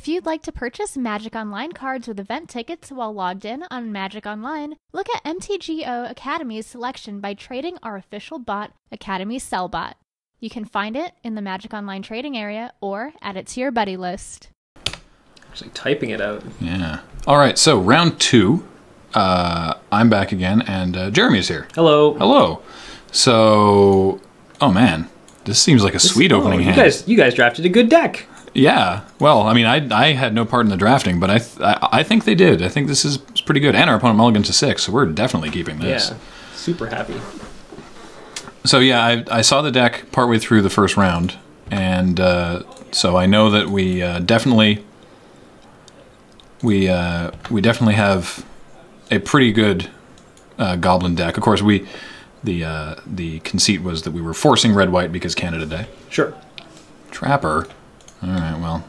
If you'd like to purchase Magic Online cards with event tickets while logged in on Magic Online, look at MTGO Academy's selection by trading our official bot, Academy Sellbot. You can find it in the Magic Online trading area or add it to your buddy list. Actually typing it out. Yeah. All right, so round 2. I'm back again, and Jeremy's here. Hello. Hello. So, oh man, this seems like a sweet opening hand. You guys drafted a good deck. Yeah. Well, I mean, I had no part in the drafting, but I think they did. I think this is pretty good. And our opponent mulliganed to 6, so we're definitely keeping this. Yeah. Super happy. So yeah, I saw the deck partway through the first round, and so I know that we definitely have a pretty good Goblin deck. Of course, the conceit was that we were forcing red-white because Canada Day. Sure. Trapper. All right, well,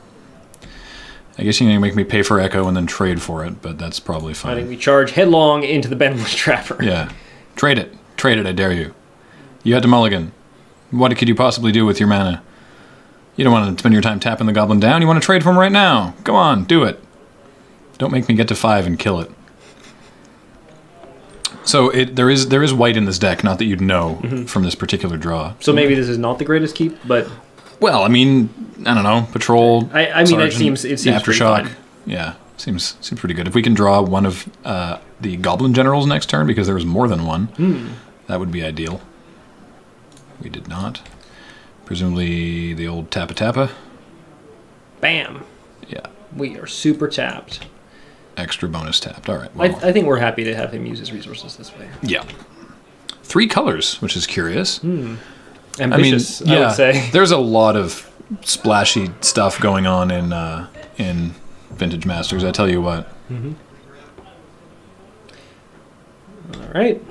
I guess you're going to make me pay for Echo and then trade for it, but that's probably fine. I think we charge headlong into the Benless Trapper. Yeah. Trade it. Trade it, I dare you. You had to mulligan. What could you possibly do with your mana? You don't want to spend your time tapping the Goblin down. You want to trade for him right now. Go on, do it. Don't make me get to 5 and kill it. So there is white in this deck, not that you'd know from this particular draw. So maybe this is not the greatest keep, but... Well, I mean, I don't know, Patrol, I mean, it seems Aftershock. fine. Yeah, seems pretty good. If we can draw one of the Goblin Generals next turn, because there was more than one, that would be ideal. We did not. Presumably the old Tappa Tappa. Bam. Yeah. We are super tapped. Extra bonus tapped. All right. Well, I think we're happy to have him use his resources this way. Yeah. 3 colors, which is curious. Ambitious, I would say. There's a lot of splashy stuff going on in Vintage Masters, I tell you what. All right.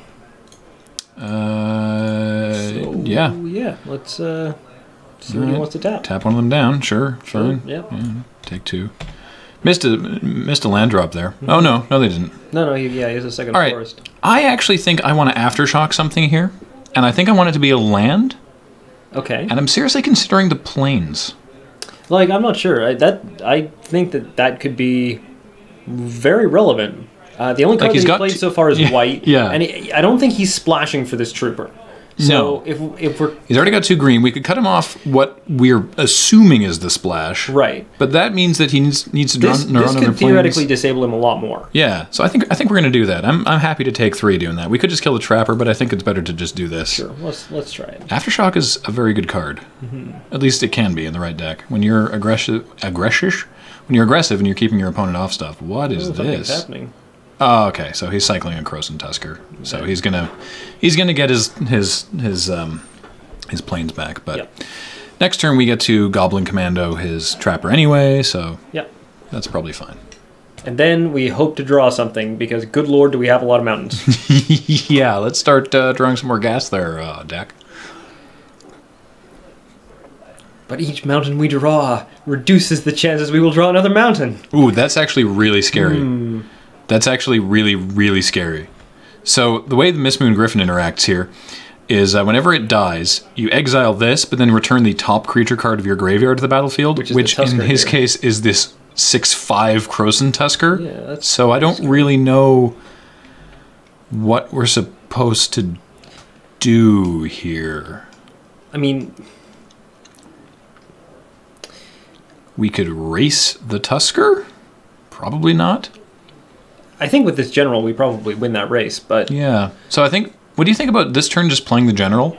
Yeah. Yeah, let's see what he wants to tap. Tap one of them down, sure, fine. Yep. Yeah, take 2. Missed a land drop there. Oh, no, they didn't. No, he has a second All right. forest. I actually think I want to Aftershock something here, and I think I want it to be a land. Okay. And I'm seriously considering the plains. Like, I'm not sure. I think that could be very relevant. The only card that he's played so far is white. Yeah. And I don't think he's splashing for this trooper. So no. if we're... He's already got 2 green. We could cut him off what we're assuming is the splash. Right. But that means that he needs to run other planes. This could theoretically disable him a lot more. Yeah. So I think we're going to do that. I'm happy to take 3 doing that. We could just kill the Trapper, but I think it's better to just do this. Sure. Let's try it. Aftershock is a very good card. At least it can be in the right deck. When you're aggressive and you're keeping your opponent off stuff. What is this? Something's happening. Oh, okay. So he's cycling a Croson Tusker. So he's gonna get his planes back. But next turn we get to Goblin Commando his Trapper anyway. So that's probably fine. And then we hope to draw something because, good lord, do we have a lot of mountains. Yeah, let's start drawing some more gas there, deck. But each mountain we draw reduces the chances we will draw another mountain. Ooh, that's actually really scary. That's actually really, really scary. So the way the Mistmoon Griffin interacts here is whenever it dies, you exile this, but then return the top creature card of your graveyard to the battlefield, which in his case is this 6/5 Croson Tusker. Yeah, so I don't really know what we're supposed to do here. I mean... We could race the Tusker? Probably not. I think with this general, we probably win that race, but... Yeah. So I think... What do you think about this turn just playing the general?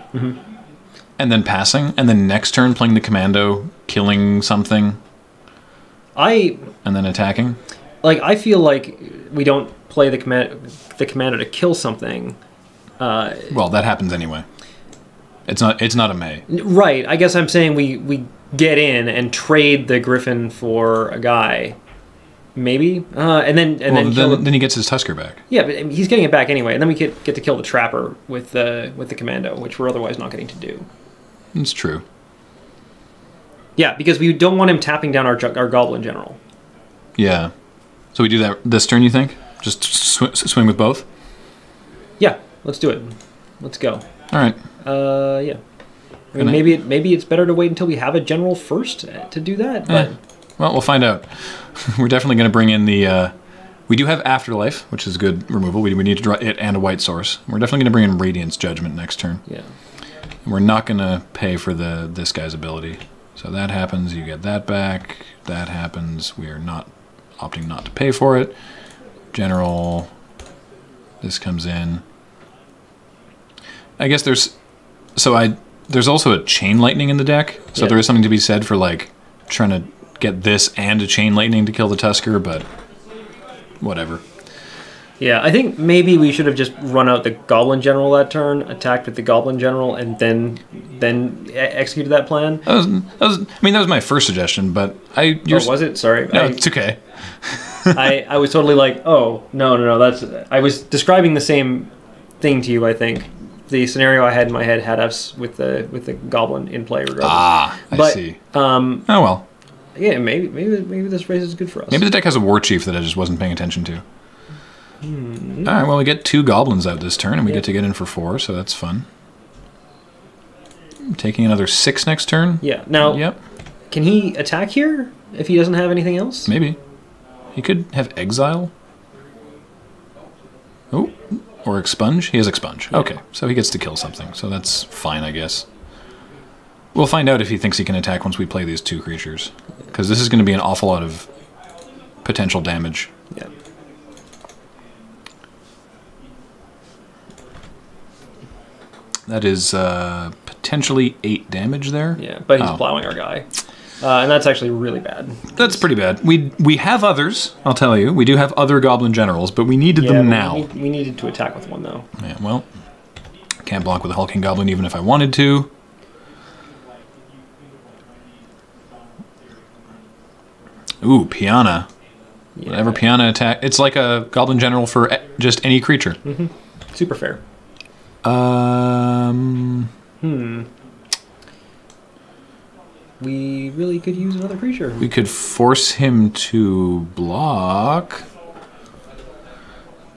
And then passing? And then next turn playing the commando, killing something? And then attacking? Like, I feel like we don't play the commando to kill something. Well, that happens anyway. It's not a May. Right. I guess I'm saying we get in and trade the Griffin for a guy. Maybe, and then he gets his Tusker back. Yeah, but he's getting it back anyway, and then we get to kill the Trapper with the commando, which we're otherwise not getting to do. It's true. Yeah, because we don't want him tapping down our Goblin General. Yeah, so we do that this turn. You think? Just swing with both? Yeah, let's do it. Let's go. All right. Yeah. I mean, maybe it's better to wait until we have a general first to do that. But Well, we'll find out. We're definitely going to bring in the... we do have Afterlife, which is good removal. We need to draw it and a white source. We're definitely going to bring in Radiance Judgment next turn. Yeah. And we're not going to pay for this guy's ability. So that happens, you get that back. That happens, we are opting not to pay for it. General, this comes in. I guess there's also a Chain Lightning in the deck. So there is something to be said for like trying to get this and a Chain Lightning to kill the Tusker, but whatever. Yeah, I think maybe we should have just run out the Goblin General that turn, attacked with the Goblin General, and then executed that plan. That was my first suggestion, but was it? Sorry. No, it's okay. I was totally like, oh, no, I was describing the same thing to you, I think. The scenario I had in my head had us with the Goblin in play regardless. I see. Oh, well. Yeah, maybe this race is good for us. Maybe the deck has a War Chief that I just wasn't paying attention to. All right, well, we get 2 goblins out this turn, and we get to get in for 4, so that's fun. Taking another 6 next turn. Yeah. Now, Can he attack here if he doesn't have anything else? Maybe. He could have Exile. Oh, or Expunge. He has Expunge. Yeah. Okay, so he gets to kill something, so that's fine, I guess. We'll find out if he thinks he can attack once we play these 2 creatures, because this is going to be an awful lot of potential damage. Yeah. That is potentially 8 damage there. Yeah, but he's plowing our guy. And that's actually really bad. That's pretty bad. We have others, I'll tell you. We do have other Goblin Generals, but we needed them now. We needed to attack with one, though. Yeah, well, can't block with a Hulking Goblin even if I wanted to. Ooh, Piana. Yeah. Whenever Piana attack, it's like a Goblin General for just any creature. Mm-hmm. Super fair. We really could use another creature. We could force him to block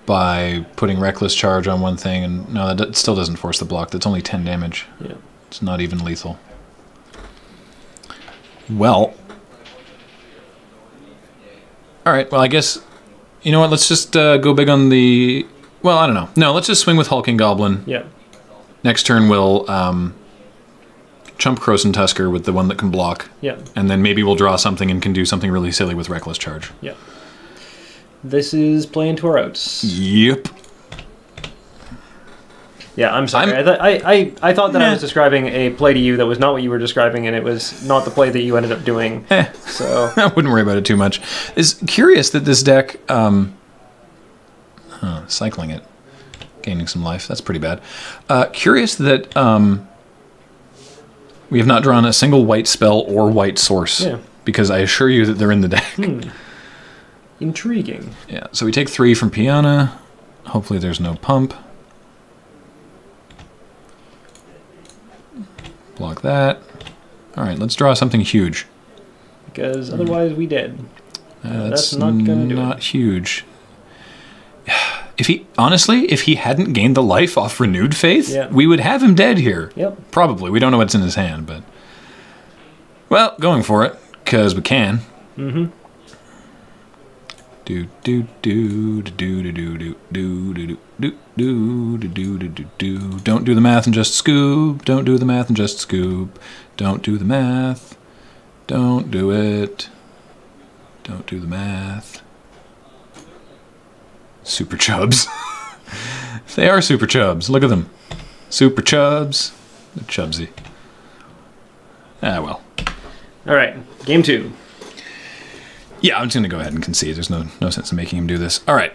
by putting Reckless Charge on one thing, and no, that still doesn't force the block. That's only 10 damage. Yeah. It's not even lethal. Well. Alright, well, I guess... You know what, let's just go big on the... Well, I don't know. No, let's just swing with Hulking Goblin. Yeah. Next turn we'll chump Krosan Tusker with the one that can block. Yeah. And then maybe we'll draw something and can do something really silly with Reckless Charge. Yeah. This is playing to our outs. Yep. Yeah, I'm sorry. I thought that I was describing a play to you that was not what you were describing, and it was not the play that you ended up doing. So I wouldn't worry about it too much. It's curious that this deck... cycling it. Gaining some life. That's pretty bad. Curious that we have not drawn a single white spell or white source. Yeah. Because I assure you that they're in the deck. Intriguing. Yeah, so we take 3 from Piana. Hopefully there's no pump. Block that. Alright, let's draw something huge. Because otherwise we dead. That's not going to do it. Not huge. If he hadn't gained the life off Renewed Faith, we would have him dead here. Yep. Probably. We don't know what's in his hand, but... Well, going for it, because we can. Mm-hmm. Do do do do do do do do do do do do do do do do. Don't do the math and just scoop. Don't do the math and just scoop. Don't do the math. Don't do it. Don't do the math. Super chubs. They are super chubs. Look at them. Super chubs. They're chubsy. Ah, well. All right. Game 2. Yeah, I'm just going to go ahead and concede. There's no sense in making him do this. All right.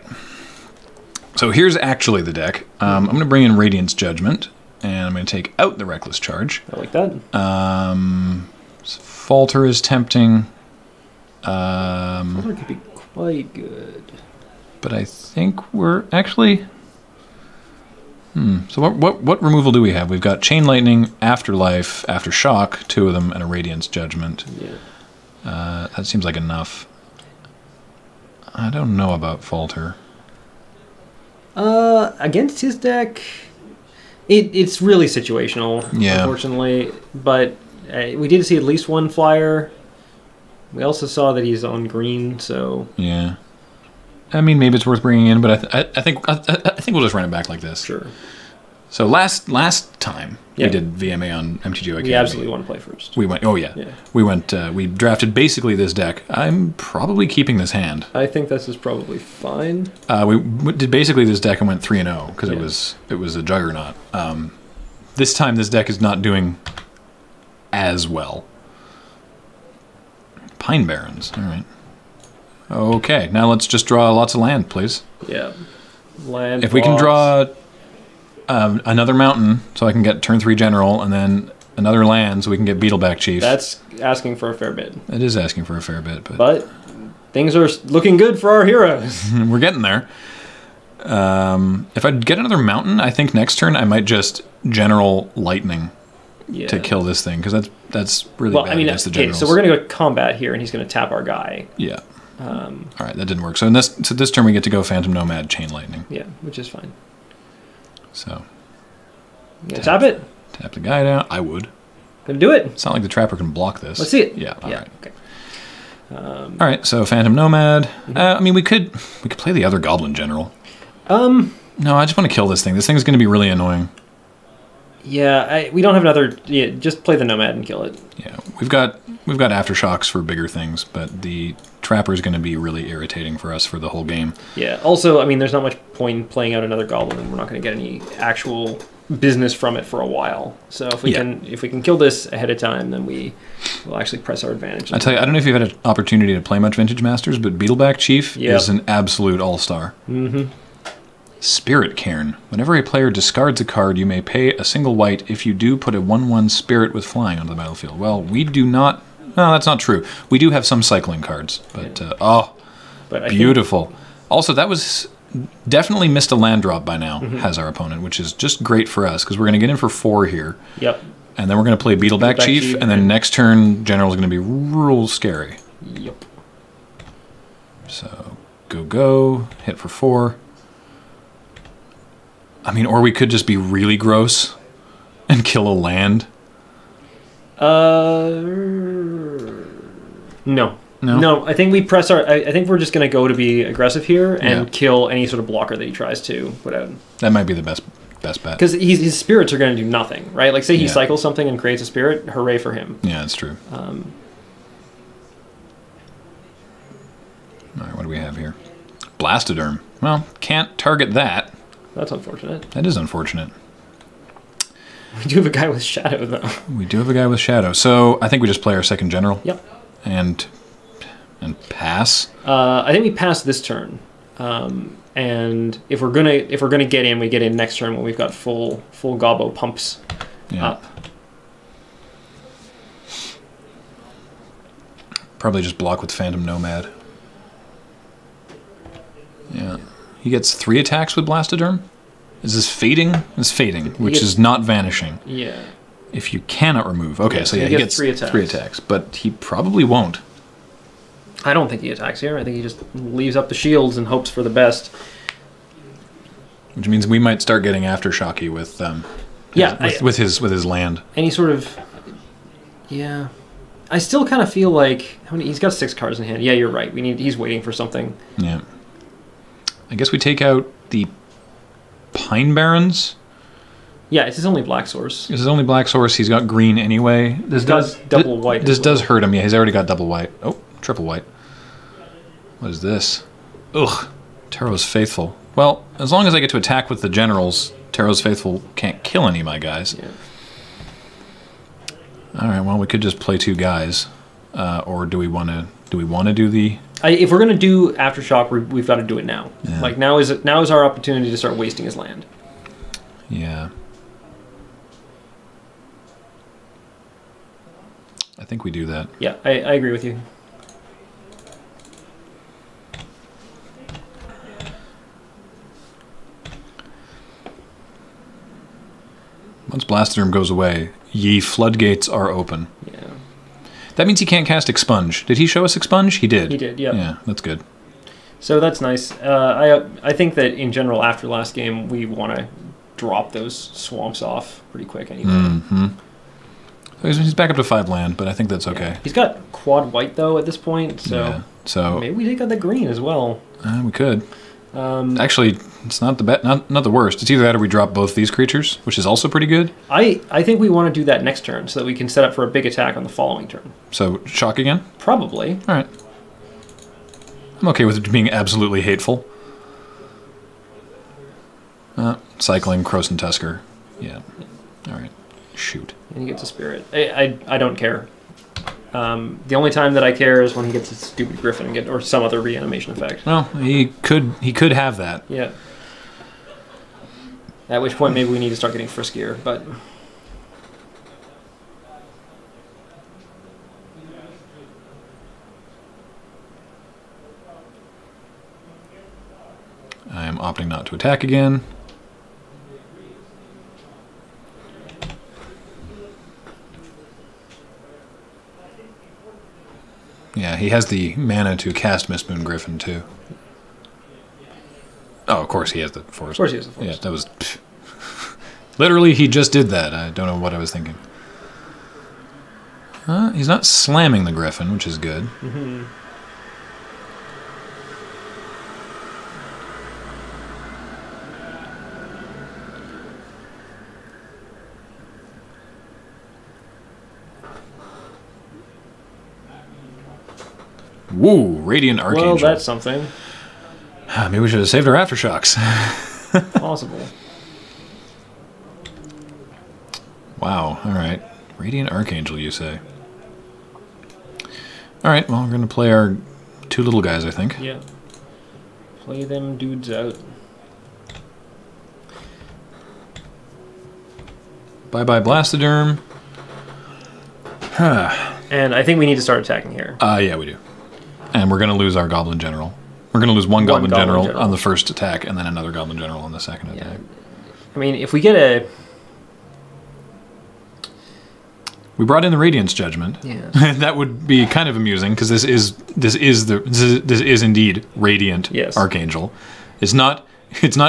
So here's actually the deck. I'm going to bring in Radiance Judgment, and I'm going to take out the Reckless Charge. I like that. Falter is tempting. Falter could be quite good. But I think we're actually... So what removal do we have? We've got Chain Lightning, Afterlife, Aftershock, 2 of them, and a Radiance Judgment. Yeah. That seems like enough. I don't know about Falter. Against his deck, it's really situational, yeah. Unfortunately. But we did see at least one flyer. We also saw that he's on green, so Yeah. I mean, maybe it's worth bringing in, but I think we'll just run it back like this. sure. So last time Yeah. we did VMA on MTGO Academy. We absolutely want to play first. We went. Oh yeah. Yeah. We went. We drafted basically this deck. I'm probably keeping this hand. I think this is probably fine. We did basically this deck and went 3-0 because Yeah. it was a juggernaut. This time this deck is not doing as well. Pine Barrens. All right. Okay. Now let's just draw lots of land, please. Yeah. Land. If we can blocks. draw another mountain, so I can get turn 3 general, and then another land, so we can get Beetleback Chief. That's asking for a fair bit. It is asking for a fair bit, But things are looking good for our heroes. we're getting there. If I get another mountain, I think next turn I might just general lightning Yeah. to kill this thing, because that's really Well, bad I mean, against the okay, generals. so we're gonna go to combat here, and he's gonna tap our guy. Yeah. All right, that didn't work. So this turn we get to go Phantom Nomad, Chain Lightning. Yeah, which is fine. So You gonna tap it? tap the guy down. I would. Gonna do it? It's not like the trapper can block this. Let's see it. Yeah. All yeah. right. Okay. All right. So Phantom Nomad. I mean, we could play the other Goblin General. No, I just want to kill this thing. This thing's going to be really annoying. Yeah, we don't have another. Yeah, just play the Nomad and kill it. Yeah, we've got aftershocks for bigger things, but the trapper is going to be really irritating for us for the whole game. Yeah. Also, I mean, there's not much point in playing out another Goblin, and we're not going to get any actual business from it for a while. So if we can kill this ahead of time, then we will actually press our advantage. I tell you, I don't know if you've had an opportunity to play much Vintage Masters, but Beetleback Chief Yep. is an absolute all-star. Mm-hmm. Spirit Cairn. Whenever a player discards a card, you may pay a single white. If you do, put a 1/1 Spirit with flying onto the battlefield. Well, we do not. No, that's not true. We do have some cycling cards, but But I beautiful. Also, that was definitely missed a land drop by now, has our opponent, which is just great for us because we're going to get in for 4 here. Yep. And then we're going to play Beetleback Chief, and then next turn, General is going to be real scary. Yep. So, go, hit for 4. I mean, or we could just be really gross and kill a land. No. No? No, I think we press our. I think we're just going to go to be aggressive here and Yeah. kill any sort of blocker that he tries to put out. That might be the best bet. Because his spirits are going to do nothing, right? Like, say he Yeah. cycles something and creates a spirit, hooray for him. Yeah, that's true. All right, what do we have here? Blastoderm. Well, can't target that. That's unfortunate. That is unfortunate. We do have a guy with shadow, though. We do have a guy with Shadow. So I think we just play our second General. Yep. And pass. I think we pass this turn, and if we're gonna get in, we get in next turn when we've got full gobbo pumps up. Probably just block with Phantom Nomad. Yeah. He gets 3 attacks with Blastoderm? Is this fading? It's fading, which is not vanishing. Yeah. If you cannot remove. Okay, so he gets 3 attacks. 3 attacks, but he probably won't. I don't think he attacks here. I think he just leaves up the shields and hopes for the best. Which means we might start getting aftershocky with with his land. Any sort of I still kind of feel like he's got 6 cards in hand. Yeah, you're right. He's waiting for something. Yeah. I guess we take out the Pine Barrens. Yeah, it's his only black source. This is only black source. He's got green anyway. This does double white. This does hurt him. Yeah, he's already got double white. Oh, triple white. What is this? Ugh. Taro's Faithful. Well, as long as I get to attack with the generals, Taro's Faithful can't kill any of my guys. Yeah. All right. Well, we could just play 2 guys, or do we want to do the? If we're gonna do aftershock, we've got to do it now. Yeah. Like now is our opportunity to start wasting his land. Yeah. I think we do that. Yeah, I agree with you. Once Blastoderm goes away, ye floodgates are open. Yeah. That means he can't cast Expunge. Did he show us Expunge? He did. He did, yeah. Yeah, that's good. So that's nice. I think that in general, after last game, we want to drop those swamps off pretty quick anyway. Mm-hmm. He's back up to 5 land, but I think that's okay. He's got quad white though at this point, so Yeah. So maybe we take out the green as well. we could. Actually, it's not the worst. It's either that or we drop both these creatures, which is also pretty good. I think we want to do that next turn so that we can set up for a big attack on the following turn. So shock again? Probably. All right. I'm okay with it being absolutely hateful. Cycling, Croson Tusker. Yeah. All right. Shoot. And he gets a spirit. I don't care. The only time that I care is when he gets a stupid griffin or some other reanimation effect. Well, he could have that. Yeah. At which point maybe we need to start getting friskier, but I am opting not to attack again. Yeah, he has the mana to cast Mistmoon Griffin, too. Oh, of course he has the forest. of course he has the force. Yeah, that was... Literally, he just did that. I don't know what I was thinking. He's not slamming the Griffin, which is good. Mm-hmm. Woo, Radiant Archangel. Well, that's something. Maybe we should have saved our Aftershocks. Possible. Wow, alright. Radiant Archangel, you say? Alright, well, we're going to play our 2 little guys, I think. Yeah. Play them dudes out. Bye-bye Blastoderm. And I think we need to start attacking here. Yeah, we do. And we're going to lose our Goblin General. We're going to lose one Goblin General on the first attack, and then another Goblin General on the second attack. I mean, if we get a... We brought in the Radiance Judgment. Yeah. That would be kind of amusing, because this is indeed Radiant Archangel. It's not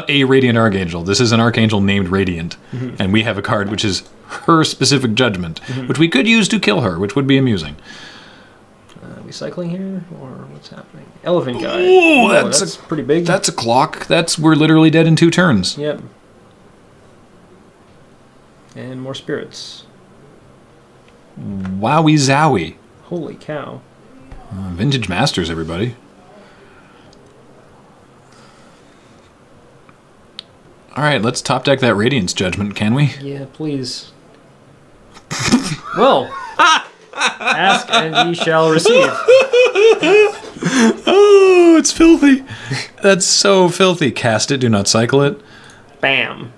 a Radiant Archangel. This is an Archangel named Radiant, and we have a card which is her specific judgment, which we could use to kill her, which would be amusing. Are we cycling here, or what's happening? Elephant guy. Oh, that's pretty big. That's a clock. We're literally dead in 2 turns. Yep. And more spirits. Wowie zowie. Holy cow. Vintage Masters, everybody. Alright, let's top deck that Radiance Judgment, can we? Yeah, please. Well, ask and ye shall receive. Oh, it's filthy. That's so filthy. Cast it, do not cycle it. Bam.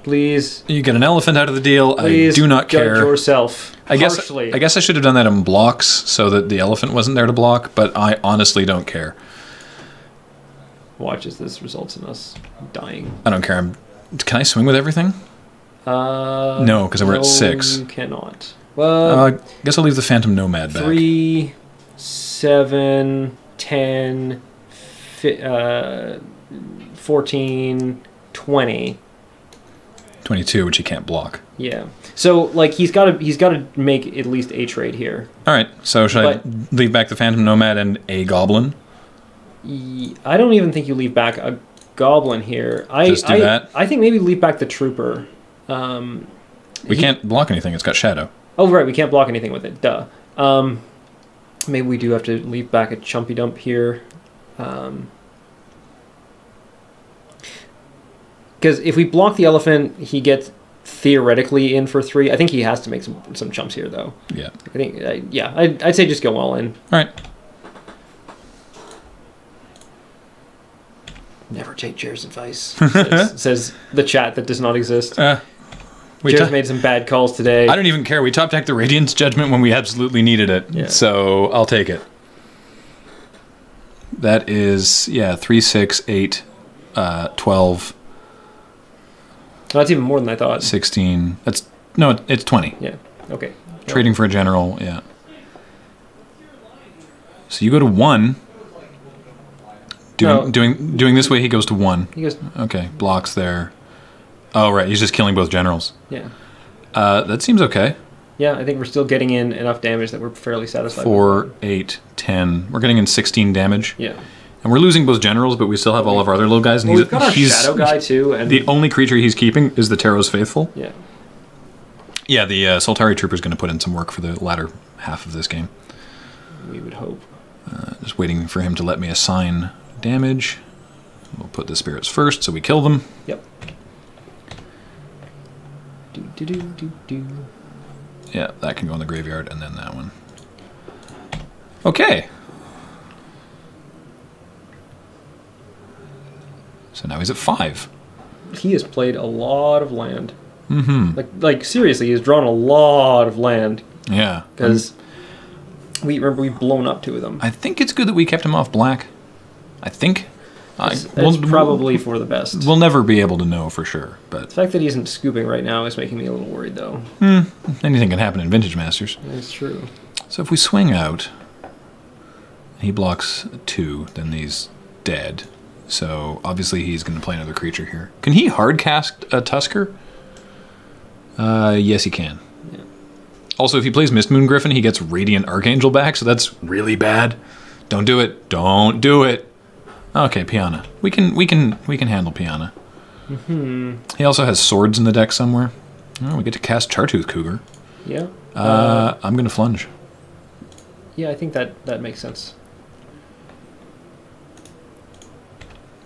Please. You get an elephant out of the deal. Please I do not care. judge yourself. I guess I should have done that in blocks so that the elephant wasn't there to block, but I honestly don't care. Watch as this results in us dying. I don't care. Can I swing with everything? No, because we're at 6. You cannot. Well, I guess I'll leave the Phantom Nomad back. 3, 7, 10, 14, 20. 22, which he can't block. Yeah. So like he's got to make at least a trade here. All right. So should I leave back the Phantom Nomad and a Goblin? I don't even think you leave back a Goblin here. Just do that. I think maybe leave back the Trooper. We can't block anything. It's got Shadow. Oh right, we can't block anything with it. Duh. Maybe we do have to leave back a Chumpy Dump here. Because if we block the elephant, he gets theoretically in for 3. I think he has to make some chumps here, though. Yeah. I think, I'd say just go all in. All right. Never take Jared's advice, says the chat that does not exist. Jared's made some bad calls today. I don't even care. We top decked the Radiance Judgment when we absolutely needed it. Yeah. So I'll take it. That is, 3, 6, 8, 12. That's even more than I thought. 16. It's 20. Yeah. Okay. Trading for a general, yeah. So you go to 1. Doing this way, he goes to 1. He goes. Okay, blocks there. Oh, right. He's just killing both generals. Yeah. That seems okay. Yeah, I think we're still getting in enough damage that we're fairly satisfied. 4, 8, 10. We're getting in 16 damage. Yeah. And we're losing both generals, but we still have all of our other little guys. And Well, we've got our shadow guy too. And the only creature he's keeping is the Taro's Faithful. Yeah. Yeah, the Soltari Trooper's going to put in some work for the latter half of this game. We would hope. Just waiting for him to let me assign damage. We'll put the spirits first, so we kill them. Yep. Do. Yeah, that can go in the graveyard, and then that one. Okay. So now he's at 5. He has played a lot of land. Mm-hmm. Like seriously, he's drawn a lot of land. Yeah. Because we've blown up 2 of them. I think it's good that we kept him off black. I think. It's probably for the best. We'll never be able to know for sure, but The fact that he isn't scooping right now is making me a little worried, though. anything can happen in Vintage Masters. It's true. So if we swing out, he blocks 2, then he's dead. So obviously he's going to play another creature here. Can he hard cast a Tusker? Yes, he can. Yeah. Also, if he plays Mistmoon Griffin, he gets Radiant Archangel back, so that's really bad. Don't do it. Don't do it. Okay, Piana. We can handle Piana. Mm-hmm. He also has swords in the deck somewhere. Oh, we get to cast Chartooth Cougar. Yeah. I'm going to flunge. Yeah, I think that makes sense.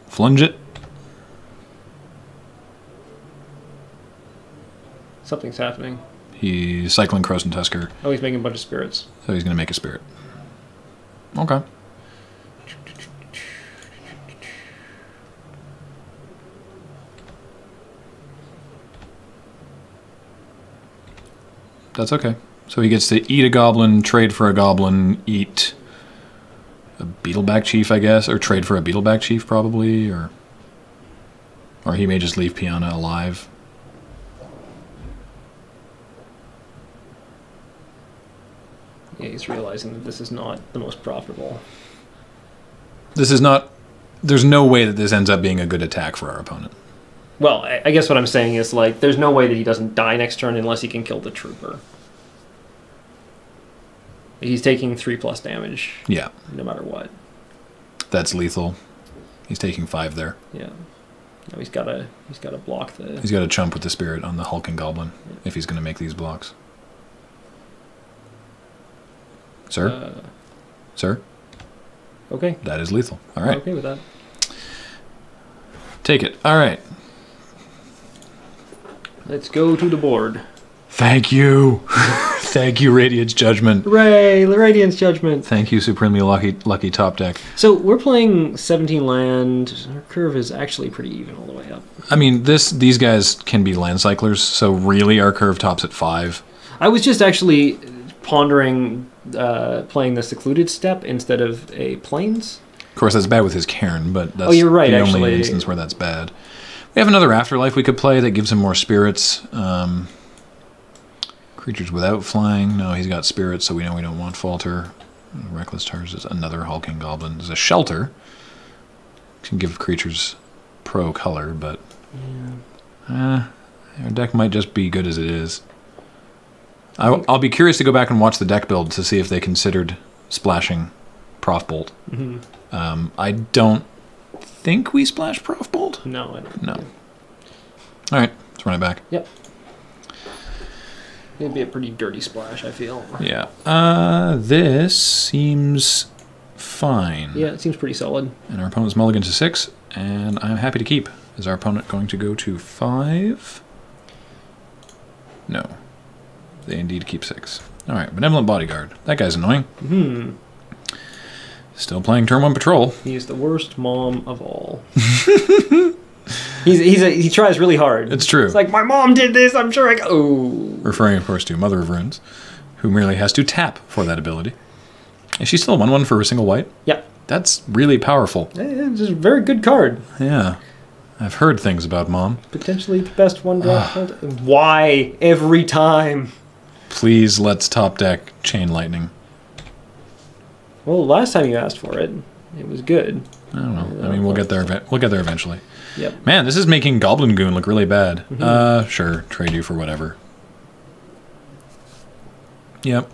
Flunge it. Something's happening. He's cycling Croson Tusker, Oh, he's making a bunch of spirits. so he's going to make a spirit. Okay. That's okay. So he gets to eat a goblin, trade for a goblin, eat a Beetleback Chief, I guess, or trade for a Beetleback Chief probably, or he may just leave Piana alive. Yeah, he's realizing that this is not the most profitable. This is not... There's no way that this ends up being a good attack for our opponent. Well, I guess what I'm saying is, like, there's no way that he doesn't die next turn unless he can kill the trooper. He's taking 3+ damage. Yeah. No matter what. That's lethal. He's taking 5 there. Yeah. Now he's gotta block the... He's got to chump with the spirit on the hulking goblin if he's going to make these blocks. Sir? Sir? Okay. That is lethal. All right. I'm okay with that. Take it. All right. Let's go to the board. Thank you. Thank you, Radiant's Judgment. Hooray! Radiant's Judgment. Thank you, Supremely Lucky Top Deck. So we're playing 17 land. Our curve is actually pretty even all the way up. I mean, these guys can be land cyclers, so really our curve tops at 5. I was just actually pondering playing the Secluded Step instead of a Plains. Of course, that's bad with his Cairn, but that's you're right, the actually. only instance where that's bad. We have another Afterlife we could play that gives him more spirits. Creatures without flying. No, he's got spirits, so we know we don't want Falter. Reckless Charge is another hulking goblin. There's a Shelter. Can give creatures pro color, but our deck might just be good as it is. I'll be curious to go back and watch the deck build to see if they considered splashing Prof Bolt. Mm-hmm. I don't think we splash Prof Bolt. No, I don't. No. All right, let's run it back. Yep. It'd be a pretty dirty splash, I feel. Yeah. This seems fine. Yeah, it seems pretty solid. And our opponent's mulligan to 6, and I'm happy to keep. Is our opponent going to go to 5? No. They indeed keep 6. All right, Benevolent Bodyguard. That guy's annoying. Hmm. Still playing Turn 1 Patrol. He's the worst mom of all. He tries really hard. It's true. It's like, my mom did this, I'm sure I go. Oh. Referring, of course, to Mother of Runes, who merely has to tap for that ability. Is she still a 1/1 for a single white? Yeah. That's really powerful. It's a very good card. Yeah. I've heard things about Mom. Potentially the best one-drop card. Why? Every time. Please, let's top deck Chain Lightning. Well, last time you asked for it, it was good. I don't know. I mean, we'll get there. We'll get there eventually. Yep. Man, this is making Goblin Goon look really bad. Mm-hmm. Sure, trade you for whatever. Yep.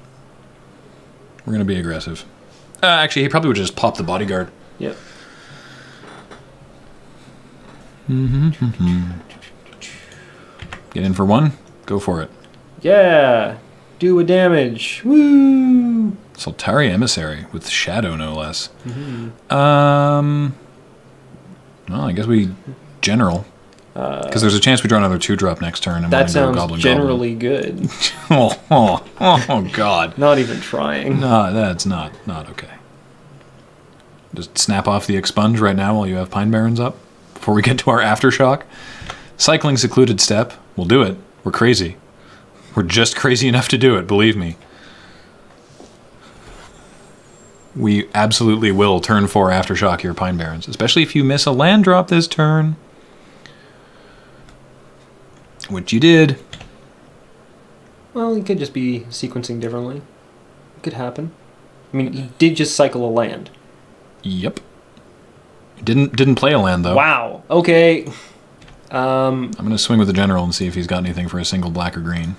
We're going to be aggressive. Actually, he probably would just pop the bodyguard. Yep. Get in for one. Go for it. Yeah. Do a damage. Woo! Soltari Emissary with Shadow, no less. Well, I guess we general. Because there's a chance we draw another 2-drop next turn. And That sounds goblin, generally good. oh, God. Not even trying. No, that's not okay. Just snap off the expunge right now while you have Pine Barrens up before we get to our aftershock. Cycling Secluded Step. We'll do it. We're crazy. We're just crazy enough to do it, believe me. We absolutely will turn 4 aftershock your Pine Barrens, especially if you miss a land drop this turn. Which you did. Well, it could just be sequencing differently. It could happen. I mean, he did just cycle a land. Yep. Didn't play a land, though. Wow. Okay. I'm going to swing with the general and see if he's got anything for a single black or green.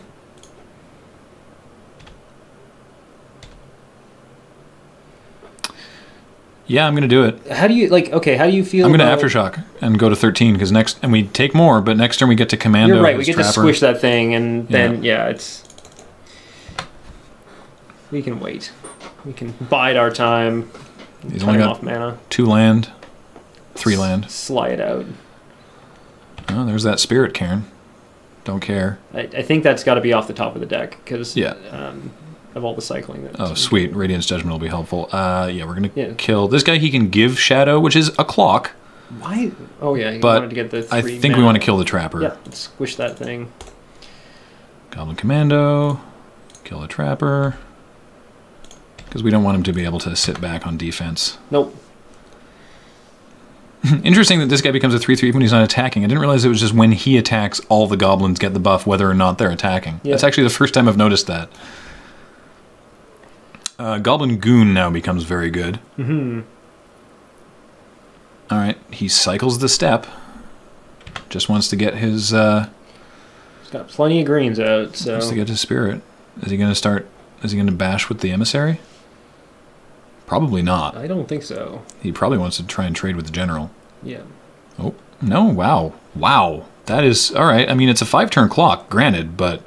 Yeah, I'm going to do it. How do you, like, okay, how do you feel I'm going to aftershock and go to 13, because next, and we take more, but next turn we get to commando. You're right, we get Trapper. to squish that thing, and then, yeah, it's... We can wait. We can bide our time. He's only got off mana. 2 land, 3 land. Slide out. Oh, there's that spirit, Karen. Don't care. I think that's got to be off the top of the deck, because Yeah. of all the cycling. Oh, sweet. Radiance Judgment will be helpful. Yeah, we're going to kill... This guy, he can give Shadow, which is a clock. Why? Oh, yeah, he But wanted to get the 3 I think we want to kill the Trapper. Yeah, let's squish that thing. Goblin Commando. Kill the Trapper. Because we don't want him to be able to sit back on defense. Nope. Interesting that this guy becomes a 3/3 when he's not attacking. I didn't realize it was just when he attacks, all the goblins get the buff, whether or not they're attacking. Yeah. That's actually the first time I've noticed that. Goblin Goon now becomes very good. Alright, he cycles the step. Just wants to get his... He's got plenty of greens out, so... Wants to get his spirit. Is he going to start... Is he going to bash with the emissary? Probably not. I don't think so. He probably wants to try and trade with the general. Yeah. Oh, no, wow. Wow. That is... Alright, I mean, it's a 5-turn clock, granted, but...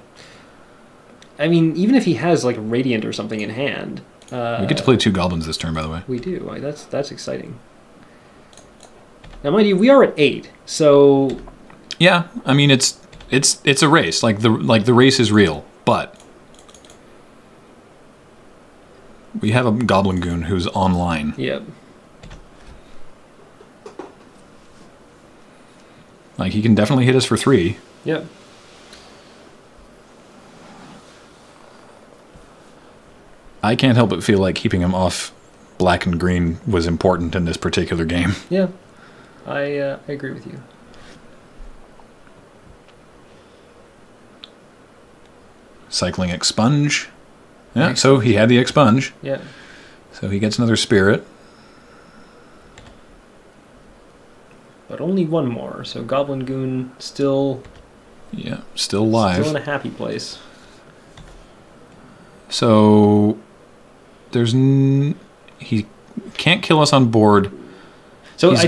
I mean, even if he has, like, Radiant or something in hand... we get to play 2 goblins this turn, by the way. We do. That's exciting. Now, mind you, we are at 8, so... Yeah, I mean, it's a race. Like the race is real, but... We have a Goblin Goon who's online. Yep. Like, he can definitely hit us for 3. Yep. I can't help but feel like keeping him off black and green was important in this particular game. Yeah. I agree with you. Cycling Expunge. Yeah, so he had the Expunge. Yeah. So he gets another Spirit. But only one more, so Goblin Goon still... Yeah, still live. Still in a happy place. So... There's... He can't kill us on board. So he's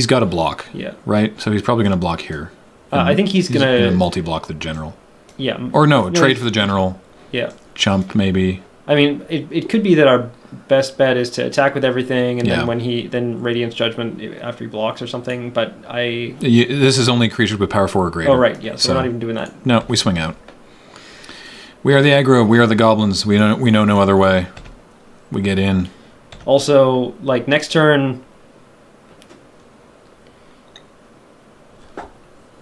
got a block. Yeah. Right? So he's probably going to block here. I think he's going to... multi-block the general. Yeah. Or no, trade for the general. Yeah. Chump, maybe. I mean, it could be that our best bet is to attack with everything, and Yeah. then when then Radiance Judgment after he blocks or something, but This is only creatures with power 4 or greater. Oh, right, yeah, so we're not even doing that. No, we swing out. We are the aggro, we are the goblins, we know no other way. We get in. Also, like, next turn...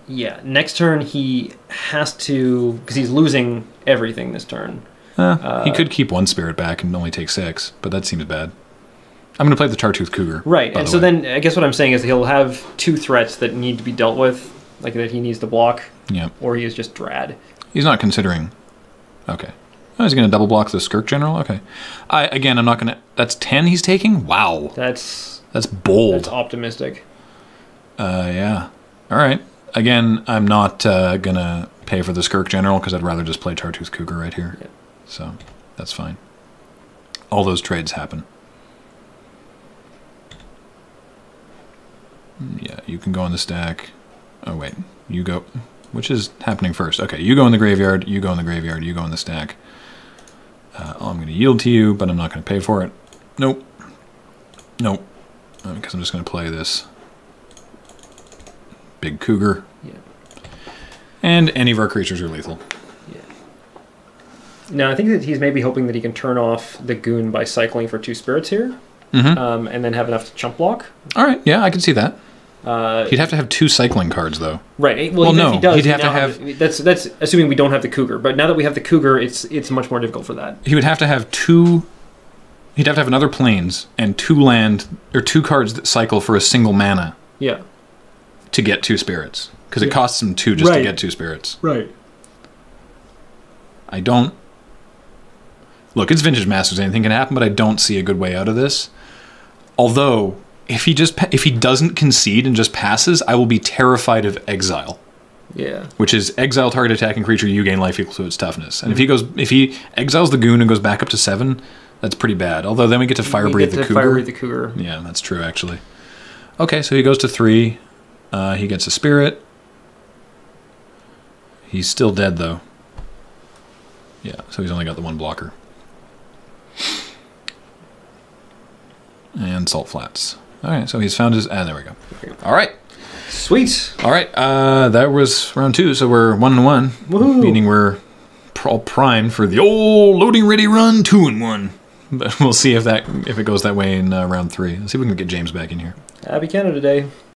Yeah, next turn he has to... Because he's losing everything this turn. He could keep 1 spirit back and only take 6, but that seems bad. I'm going to play the Chartooth Cougar. Right, and so then I guess what I'm saying is he'll have 2 threats that need to be dealt with, like that he needs to block, or he is just Drad. He's not considering... Okay. Oh, he's going to double block the Skirk General? Okay. Again, I'm not going to... That's 10 he's taking? Wow. That's bold. That's optimistic. Yeah. All right. Again, I'm not going to pay for the Skirk General because I'd rather just play Chartooth Cougar right here. Yeah. So That's fine. All those trades happen. Yeah, you can go on the stack. Oh, wait. You go... Which is happening first? Okay, you go in the graveyard, you go in the graveyard, you go in the stack. I'm going to yield to you, but I'm not going to pay for it. Nope. Nope. Because I'm just going to play this big cougar. Yeah. And any of our creatures are lethal. Yeah. Now, I think that he's maybe hoping that he can turn off the goon by cycling for 2 spirits here. Mm-hmm. And then have enough to chump block. All right, yeah, I can see that. He'd have to have 2 cycling cards, though. Right. Well, no, if he does, he'd have to have... That's assuming we don't have the cougar. But now that we have the cougar, it's much more difficult for that. He would have to have 2... He'd have to have another planes and 2 land... Or 2 cards that cycle for a single mana. Yeah. To get 2 spirits. Because it costs him 2 just to get 2 spirits. Right. I don't... Look, it's Vintage Masters. Anything can happen, but I don't see a good way out of this. Although... If he doesn't concede and just passes, I will be terrified of exile. Yeah. Which is exile target attacking creature, you gain life equal to its toughness. And if he exiles the goon and goes back up to 7, that's pretty bad. Although then we get to fire breathe the cougar. Fire breathe the cougar. Yeah, that's true actually. Okay, so he goes to 3. He gets a spirit. He's still dead though. Yeah, so he's only got the 1 blocker. And salt flats. All right, so he's found his... there we go. All right. Sweet. All right, that was round 2, so we're 1-1. Woohoo. Meaning we're all primed for the old loading ready run 2-1. But we'll see if it goes that way in round 3. Let's see if we can get James back in here. Happy Canada Day.